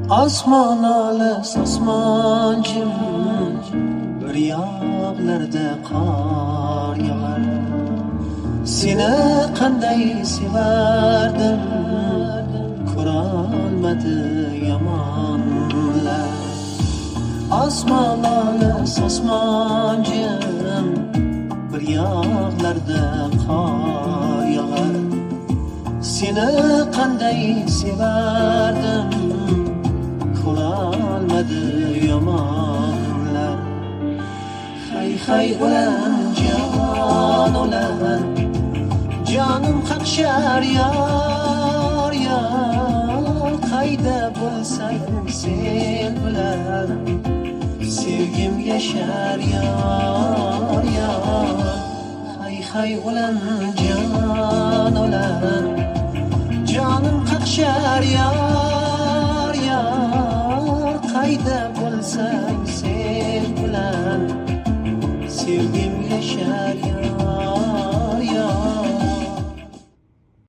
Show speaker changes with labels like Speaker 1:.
Speaker 1: Osmon olis osmon jim, bir yoqlarda qor yog'ar. Seni qanday sevardim, ko'rolmadi yomonlar. Osmon olis osmon jim, bir yoqlarda qor yog'ar. Seni qanday sevardim, ko'rolmadi yomonlar. Hay hay o'lan jon o'lan, jonim qaqshar yor yor. Qayda bo'lsang sen bilan sevgim yashar yor yor. Hay hay o'lan jon o'lan, jonim qaqshar yor yor. Qayda bo'lsang sen bilan sevgim yashar